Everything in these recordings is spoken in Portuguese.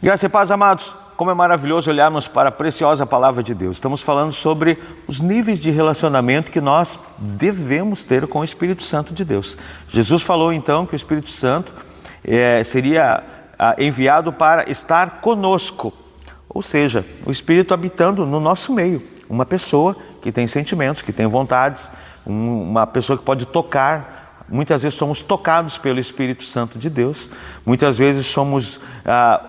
Graça e paz, amados. Como é maravilhoso olharmos para a preciosa palavra de Deus. Estamos falando sobre os níveis de relacionamento que nós devemos ter com o Espírito Santo de Deus. Jesus falou então que o Espírito Santo seria enviado para estar conosco. Ou seja, o Espírito habitando no nosso meio. Uma pessoa que tem sentimentos, que tem vontades, uma pessoa que pode tocar. Muitas vezes somos tocados pelo Espírito Santo de Deus. Muitas vezes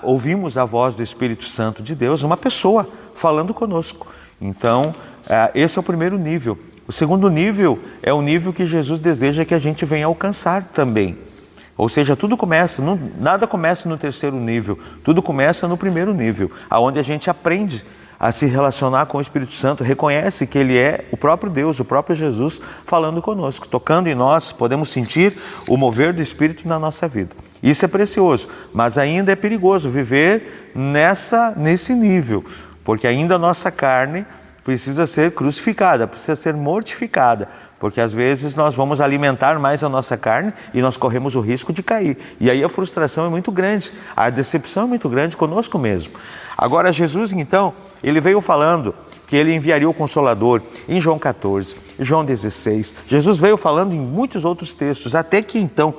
ouvimos a voz do Espírito Santo de Deus, uma pessoa falando conosco. Então, esse é o primeiro nível. O segundo nível é o nível que Jesus deseja que a gente venha alcançar também. Ou seja, nada começa no terceiro nível, tudo começa no primeiro nível, onde a gente aprende a se relacionar com o Espírito Santo, reconhece que Ele é o próprio Deus, o próprio Jesus falando conosco, tocando em nós, podemos sentir o mover do Espírito na nossa vida. Isso é precioso, mas ainda é perigoso viver nesse nível, porque ainda a nossa carne precisa ser crucificada, precisa ser mortificada, porque às vezes nós vamos alimentar mais a nossa carne e nós corremos o risco de cair. E aí a frustração é muito grande, a decepção é muito grande conosco mesmo. Agora Jesus então, Ele veio falando que Ele enviaria o Consolador em João 14, João 16. Jesus veio falando em muitos outros textos, até que então,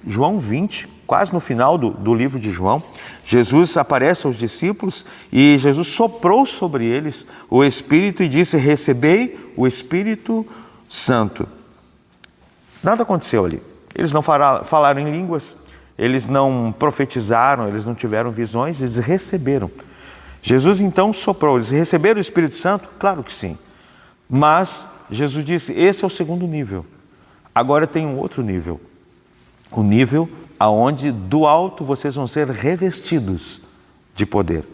João 20, quase no final do livro de João, Jesus aparece aos discípulos e Jesus soprou sobre eles o Espírito e disse: recebei o Espírito Santo. Nada aconteceu ali. Eles não falaram em línguas, eles não profetizaram, eles não tiveram visões, eles receberam. Jesus então soprou. Eles receberam o Espírito Santo? Claro que sim. Mas Jesus disse: esse é o segundo nível. Agora tem um outro nível. O nível aonde do alto vocês vão ser revestidos de poder.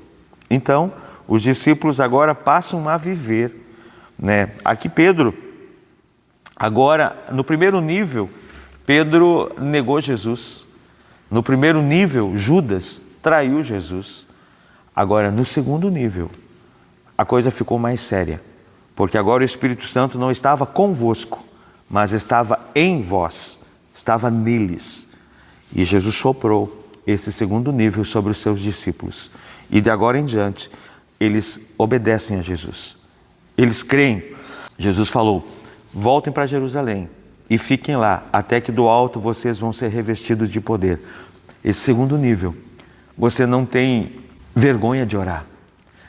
Então, os discípulos agora passam a viver, Aqui Pedro, agora no primeiro nível, Pedro negou Jesus. No primeiro nível, Judas traiu Jesus. Agora, no segundo nível, a coisa ficou mais séria, porque agora o Espírito Santo não estava convosco, mas estava em vós, estava neles. E Jesus soprou esse segundo nível sobre os seus discípulos. E de agora em diante, eles obedecem a Jesus. Eles creem. Jesus falou: voltem para Jerusalém e fiquem lá, até que do alto vocês vão ser revestidos de poder. Esse segundo nível, você não tem vergonha de orar.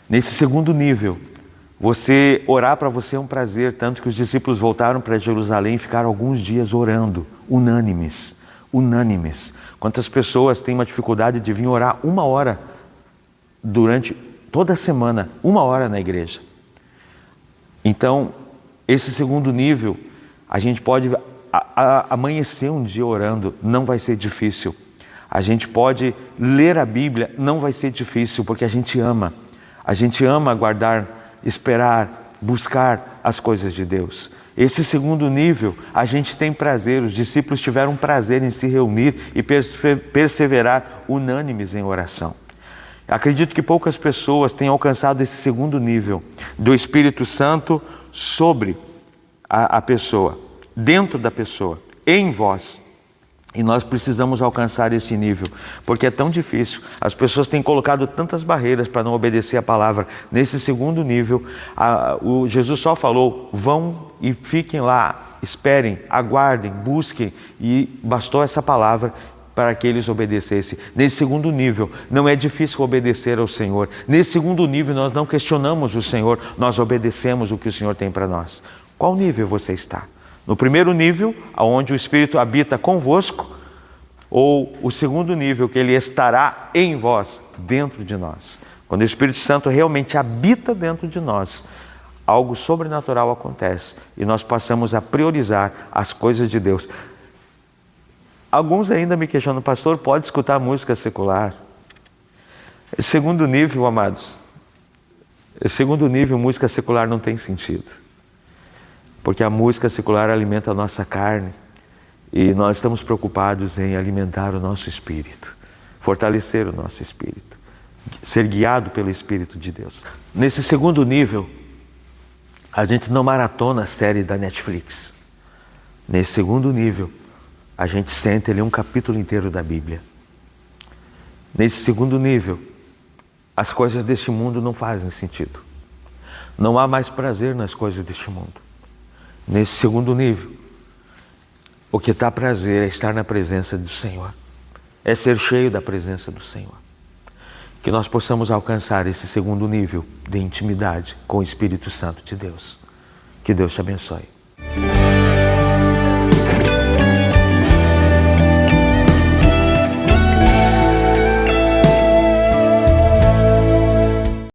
Nesse segundo nível, você orar para você é um prazer, tanto que os discípulos voltaram para Jerusalém e ficaram alguns dias orando, unânimes. Quantas pessoas têm uma dificuldade de vir orar 1 hora durante toda a semana, 1 hora na igreja? Então, esse segundo nível, a gente pode amanhecer um dia orando, não vai ser difícil. A gente pode ler a Bíblia, não vai ser difícil, porque a gente ama. A gente ama guardar, esperar, buscar as coisas de Deus. Esse segundo nível, a gente tem prazer. Os discípulos tiveram prazer em se reunir e perseverar unânimes em oração. Acredito que poucas pessoas têm alcançado esse segundo nível do Espírito Santo sobre a pessoa, dentro da pessoa, em vós. E nós precisamos alcançar esse nível, porque é tão difícil. As pessoas têm colocado tantas barreiras para não obedecer a palavra. Nesse segundo nível, Jesus só falou: vão e fiquem lá, esperem, aguardem, busquem. E bastou essa palavra para que eles obedecessem. Nesse segundo nível, não é difícil obedecer ao Senhor. Nesse segundo nível, nós não questionamos o Senhor, nós obedecemos o que o Senhor tem para nós. Qual nível você está? No primeiro nível, onde o Espírito habita convosco, ou o segundo nível, que Ele estará em vós, dentro de nós. Quando o Espírito Santo realmente habita dentro de nós, algo sobrenatural acontece e nós passamos a priorizar as coisas de Deus. Alguns ainda me questionam: pastor, pode escutar música secular? Segundo nível, amados, segundo nível, música secular não tem sentido. Porque a música secular alimenta a nossa carne e nós estamos preocupados em alimentar o nosso espírito, fortalecer o nosso espírito, ser guiado pelo Espírito de Deus. Nesse segundo nível, a gente não maratona a série da Netflix. Nesse segundo nível, a gente senta e lê um capítulo inteiro da Bíblia. Nesse segundo nível, as coisas deste mundo não fazem sentido. Não há mais prazer nas coisas deste mundo. Nesse segundo nível, o que dá prazer é estar na presença do Senhor, é ser cheio da presença do Senhor. Que nós possamos alcançar esse segundo nível de intimidade com o Espírito Santo de Deus. Que Deus te abençoe.